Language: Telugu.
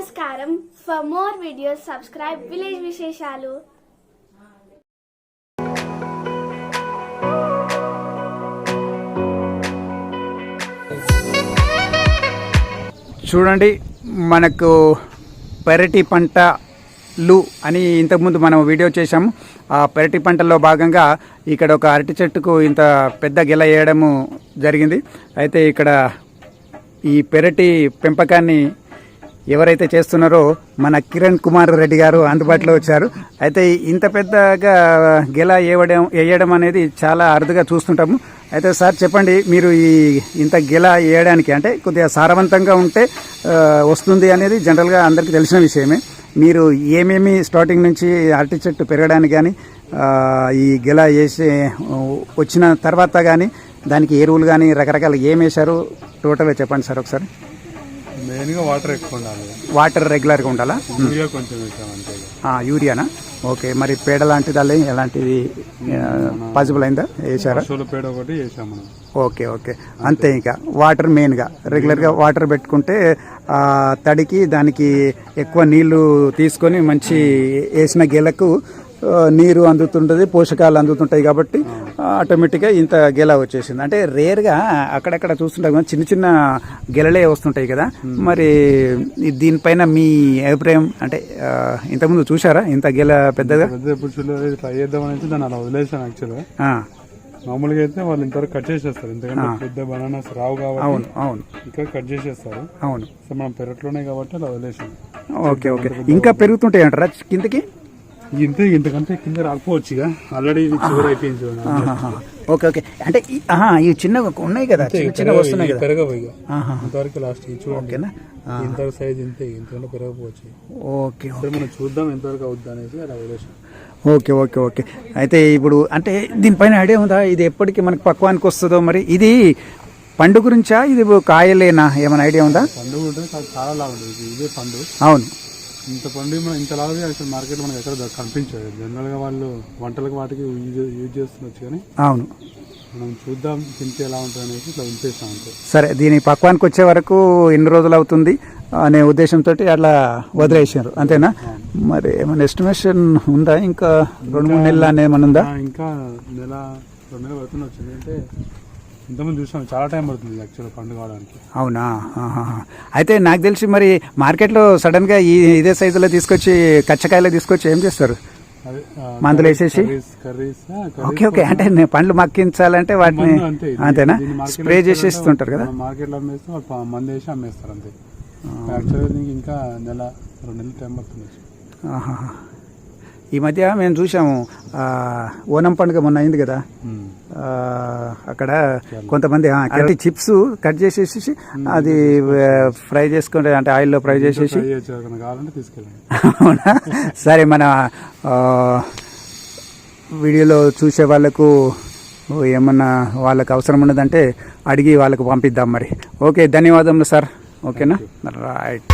Namaskaram. For more videos, subscribe Village Visheshalu. చూడండి, మనకు పెరటి పంటలు అని ఇంతకుముందు మనం వీడియో చేసాము. ఆ పెరటి పంటల్లో భాగంగా ఇక్కడ ఒక అరటి చెట్టుకు ఇంత పెద్ద గెల వేయడము జరిగింది. అయితే ఇక్కడ ఈ పెరటి పెంపకాన్ని ఎవరైతే చేస్తున్నారో మన కిరణ్ కుమార్ రెడ్డి గారు అందుబాటులో వచ్చారు. అయితే ఇంత పెద్దగా గెల వేయడం అనేది చాలా అరుదుగా చూస్తుంటాము. అయితే సార్ చెప్పండి, మీరు ఇంత గెల వేయడానికి అంటే కొద్దిగా సారవంతంగా ఉంటే వస్తుంది అనేది జనరల్గా అందరికీ తెలిసిన విషయమే. మీరు ఏమేమి స్టార్టింగ్ నుంచి అరటి చెట్టు పెరగడానికి కానీ ఈ గెల వేసి వచ్చిన తర్వాత కానీ దానికి ఎరువులు కానీ రకరకాల ఏం వేశారు టోటల్గా చెప్పండి సార్ ఒకసారి. మెయిన్గా వాటర్ ఎక్కువ ఉండాలి, వాటర్ రెగ్యులర్గా ఉండాలా? యూరియా కొంచెం వేసాం అంతే. యూరియానా? ఓకే. మరి పేడ లాంటిది అలా ఎలాంటిది పాసిబుల్ అయిందా? వేసారా? పేడ ఒకటి వేసాం మనం. ఓకే ఓకే, అంతే. ఇంకా వాటర్ మెయిన్గా రెగ్యులర్గా వాటర్ పెట్టుకుంటే తడికి దానికి ఎక్కువ నీళ్లు తీసుకొని మంచి వేసిన గెలకు నీరు అందుతుంటుంది, పోషకాలు అందుతుంటాయి. కాబట్టి ఆటోమేటిక్గా ఇంత గెల వచ్చేసింది. అంటే రేర్గా అక్కడక్కడ చూస్తుంటాం కదా, చిన్న చిన్న గెలలే వస్తుంటాయి కదా. మరి దీనిపైన మీ అభిప్రాయం అంటే ఇంతకుముందు చూసారా ఇంత గెల పెద్దగా? ట్రై చేద్దామని దాన్ని అలా వదిలేసాను యాక్చువల్గా. మామూలుగా అయితే వాళ్ళు ఇంతవరకు కట్ చేసేస్తారు, ఎందుకంటే పెద్ద బనానాస్ రావు కాబట్టి. అవును అవును, ఇక్కడ కట్ చేసేస్తారు. అవును, సో మనం పెరట్లోనే కాబట్టి అలా వదిలేసాం. ఓకే ఓకే, ఇంకా పెరుగుతుంటాయి అంటారా కిందకి? ఇంతకంటే కింద రాకపోవచ్చు, ఆల్రెడీ చివరి అయిపోయింది. ఓకే ఓకే, అంటే ఇవి చిన్నగా ఉన్నాయి కదా, చిన్న వస్తున్నాయి కదా, పెరగవు ఇంతవరకు లాస్ట్ చూడండి. ఇంతవరకు సైజ్ ఇంతే, ఇంతకంటే పెరగకపోవచ్చు. ఓకే, మనం చూద్దాం ఎంతవరకు అవుద్ది అనేసి అలా వదిలేసాం. Okay okay okay. అయితే ఇప్పుడు అంటే దీనిపైన ఐడియా ఉందా ఇది ఎప్పటికి మనకు పక్వానికి వస్తుందో? మరి ఇది పండు గురించా, ఇది కాయలేనా, ఏమైనా ఐడియా ఉందా? పండు ఉంటుంది, చాలా లాగా ఉంటుంది. ఇదే పండు. అవును, ఇంత పండు ఇంత లాగా అసలు మార్కెట్ మనకి ఎక్కడ కనిపించదు. జనరల్ గా వాళ్ళు వంటలకు వాటికి యూజ్ చేస్తుండొచ్చు, కానీ అవును మనం చూద్దాం తింటే ఎలా ఉంటుంది అనేసి ఇట్లా ఉంచేస్తాం అంతే. సరే, దీని పక్వానికి వచ్చే వరకు ఎన్ని రోజులు అవుతుంది అనే ఉద్దేశంతో అట్లా వదిలేసారు అంతేనా? మరి ఏమైనా ఎస్టిమేషన్ ఉందా? ఇంకా 2-3 నెలలు అనే ఏమైనా ఉందా? ఇంకా నెల 2 నెలలు పడుతుంది వచ్చింది. అంటే ఇంతమంది చూసాం, చాలా టైం పడుతుంది యాక్చువల్గా పండు కావడానికి. అవునా? అయితే నాకు తెలిసి మరి మార్కెట్లో సడన్ గా ఇదే సైజులో తీసుకొచ్చి కచ్చకాయలు తీసుకొచ్చి ఏం చేస్తారు? మందులు వేసేసి? ఓకే ఓకే, అంటే పండ్లు మక్కించాలంటే వాటిని అంతేనా స్ప్రే చేసేస్తుంటారు కదా? మార్కెట్లో అమ్మేస్తే వాళ్ళు మందు వేసి అమ్మేస్తారు అంతే. యాక్చువల్గా ఇంకా 1-2 నెలలు టైం పడుతుంది. ఈ మధ్య మేము చూసాము, ఓనం పండుగ మొన్న అయింది కదా, అక్కడ కొంతమంది కట్టి చిప్స్ కట్ చేసేసి అది ఫ్రై చేసుకుంటే, అంటే ఆయిల్లో ఫ్రై చేసేసి. అవునా? సరే, మన వీడియోలో చూసే వాళ్ళకు ఏమన్నా వాళ్ళకు అవసరం ఉన్నదంటే అడిగి వాళ్ళకు పంపిద్దాం మరి. ఓకే, ధన్యవాదములు సార్. ఓకేనా? రైట్.